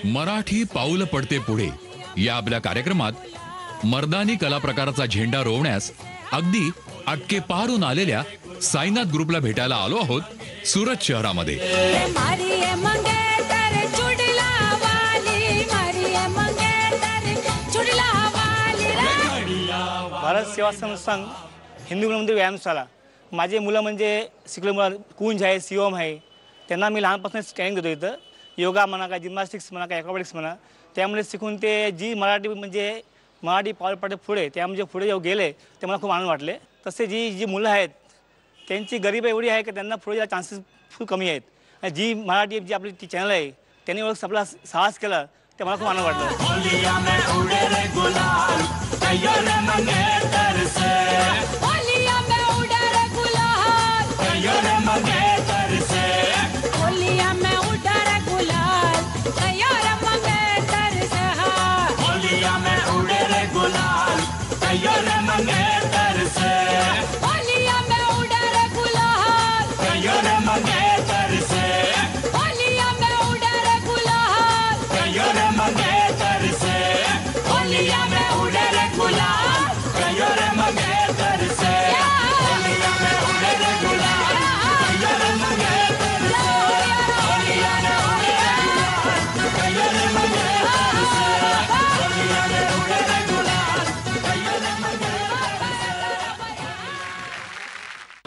मराठी पाऊल पडते पुढे या आपल्या कार्यक्रमात मर्दानी कला प्रकाराचा झेंडा रोवण्यास अगदी अटके पारून आलेल्या साईनाथ ग्रुपला भेटायला आलो आहोत सुरत शहरामध्ये. भारत सेवा संस्थान हिंदू मंदिर व्यायामशाला. माझे मुलं म्हणजे शिकले मुलं कुंज आहे, शिवम आहे, त्यांना मी लहानपासून ट्रेनिंग देतो. इथं योगा म्हणा का जिम्नॅस्टिक्स म्हणा का ॲक्रोबॅटिक्स म्हणा, त्यामुळे शिकून ते जी मराठी पाऊल पडते पुढे त्या म्हणजे पुढे जेव्हा गेले ते मला खूप आनंद वाटले. तसे जी मुलं आहेत त्यांची गरिबी एवढी आहे की त्यांना पुढे जायला चान्सेस खूप कमी आहेत. आणि जी मराठी जी आपली ती चॅनल आहे त्यांनी एवढं आपला साहस केला ते मला खूप आनंद वाटलं.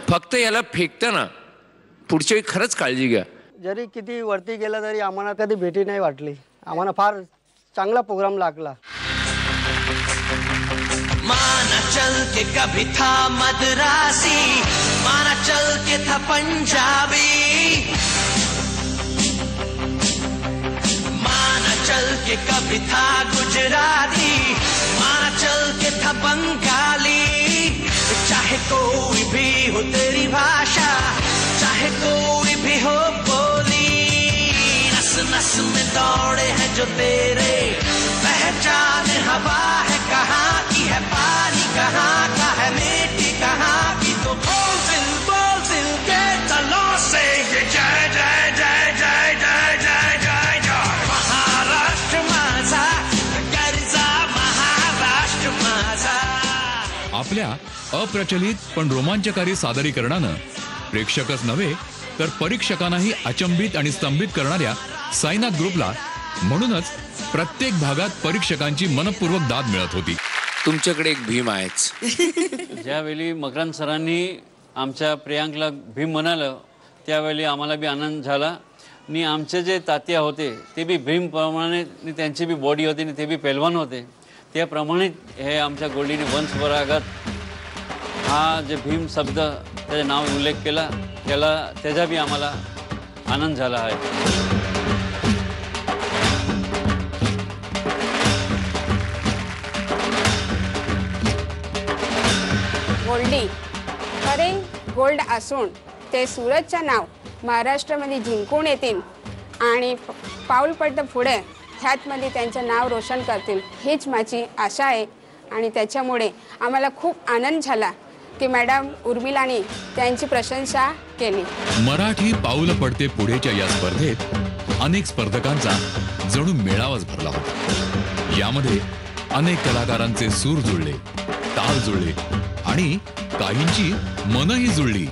फक्त याला फेकताना पुढच्या वेळी खरंच काळजी घ्या. जरी किती वरती गेला तरी आम्हाला कधी भेटी नाही वाटली. आम्हाला फार चांगला प्रोग्राम लागला. माना चल के कभी था मद्रासी, माना चल के था पंजाबी, माना चल के कभी था गुजराती, माना चल के था बंगाली. चाहे कोई भी हो तेरी भाषा, चाहे कोई भी हो बोली, नस नस में दौड़े हैं जो तेरे, पहचान हवा है कहाँ की है, पानी कहाँ का है, मिट्टी कहाँ की. तो बोल दिल के तलों से ये जय जय जय जय जय जय जय जय महाराष्ट्र माझा, गर्जा महाराष्ट्र माझा. आपल्या अप्रचलित पण रोमांचकारी सादरीकरणानं प्रेक्षकच नव्हे तर परीक्षकांनाही अचंबित आणि स्तंभित करणाऱ्या साईनाथ ग्रुपला म्हणूनच प्रत्येक भागात परीक्षकांची मनपूर्वक दाद मिळत होती. तुमच्याकडे एक भीम आहेच. ज्यावेळी मकरंद सरांनी आमच्या प्रियांकला भीम म्हणालं त्यावेळी आम्हाला बी आनंद झाला. आणि आमचे जे तात्या होते ते बी भीमप्रमाणे, त्यांची बी बॉडी होती आणि ते बी पैलवान होते. त्याप्रमाणे हे आमच्या गोल्डीने वंशपरागत हा जे भीम शब्द त्याचे नाव उल्लेख केला त्याचा बी आम्हाला आनंद झाला आहे. गोल्डी खरे गोल्ड असून ते सुरतचं नाव महाराष्ट्रामध्ये जिंकून येतील आणि पाऊल पडतं पुढे ह्यातमध्ये त्यांचं नाव रोशन करतील हीच माझी आशा आहे. आणि त्याच्यामुळे आम्हाला खूप आनंद झाला की मॅडम उर्मिलानी त्यांची प्रशंसा केली. मराठी पाऊल पडते पुढेच्या या स्पर्धेत अनेक स्पर्धकांचा जणू मेळावाच भरला होता. यामध्ये अनेक कलाकारांचे सूर जुळले, ताल जुळले आणि काहींची मनही जुळली.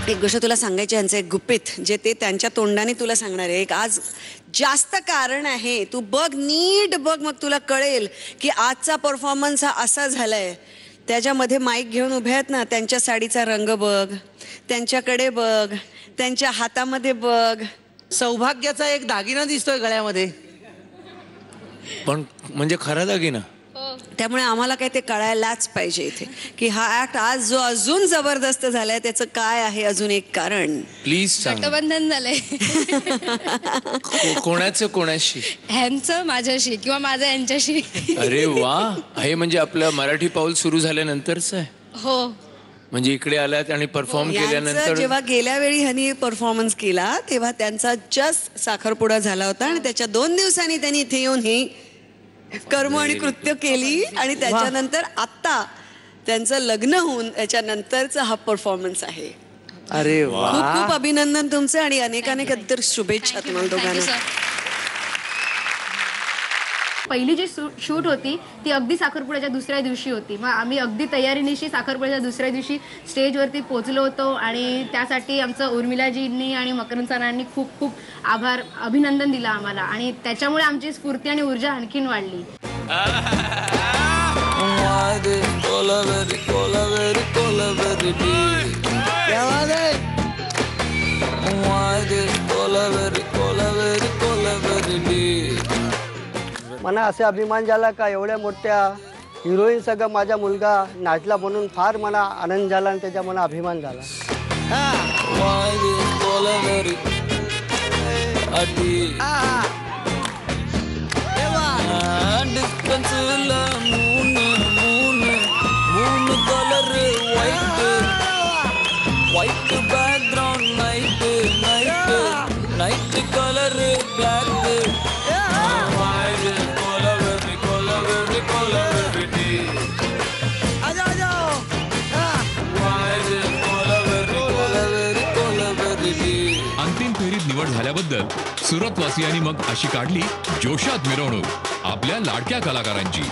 एक गोष्ट तुला सांगायची, यांचं एक गुपित जे ते त्यांच्या तोंडाने तुला सांगणार आहे. एक आज जास्त कारण आहे, तू बघ, नीट बघ, मग तुला कळेल की आजचा परफॉर्मन्स हा असा झालाय. त्याच्यामध्ये माईक घेऊन उभे आहेत ना, त्यांच्या साडीचा रंग बघ, त्यांच्याकडे बघ, त्यांच्या हातामध्ये बघ. सौभाग्याचा एक दागिना दिसतोय गळ्यामध्ये, पण म्हणजे खरा दागिना. त्यामुळे आम्हाला काय ते कळायलाच पाहिजे इथे की हा ऍक्ट आज जो अजून जबरदस्त झालाय त्याचं काय आहे अजून एक कारण. प्लीज सांग. गठबंधन झालंय. कोणाचं कोणाशी? ह्यांचं माझ्याशी किंवा माझं यांच्याशी. अरे वा, हे म्हणजे आपलं मराठी पाऊल सुरू झाल्यानंतरच आहे. हो, म्हणजे इकडे आल्यात आणि परफॉर्म केल्यानंतर. जेव्हा गेल्या वेळी ह्यांनी परफॉर्मन्स केला तेव्हा त्यांचा जस्ट साखरपुडा झाला होता आणि त्याच्या 2 दिवसांनी त्यांनी इथे येऊन ही कर्म आणि कृत्य केली आणि त्याच्यानंतर आता त्यांचं लग्न होऊन त्याच्यानंतरचा हा परफॉर्मन्स आहे. अरे वा, खूप खूप अभिनंदन तुमचे आणि अनेक तर शुभेच्छा तुम्हाला दोघांना. पहिली जी शूट होती ती अगदी साखरपुड्याच्या दुसऱ्या दिवशी होती. मग आम्ही अगदी तयारीनिशी साखरपुड्याच्या दुसऱ्या दिवशी स्टेजवरती पोहोचलो होतो आणि त्यासाठी आमचं उर्मिलाजींनी आणि मकरंद सरांनी खूप खूप अभिनंदन दिलं आम्हाला आणि त्याच्यामुळे आमची स्फूर्ती आणि ऊर्जा आणखीन वाढली. मला असे अभिमान झाला का एवढ्या मोठ्या हिरोईन सगळं माझा मुलगा नाचला म्हणून फार मला आनंद झाला आणि त्याचा मला अभिमान झाला. अंतिम फेरीत निवड झाल्याबद्दल सुरतवासियांनी मग अशी काढली जोशात मिरवणूक आपल्या लाडक्या कलाकारांची.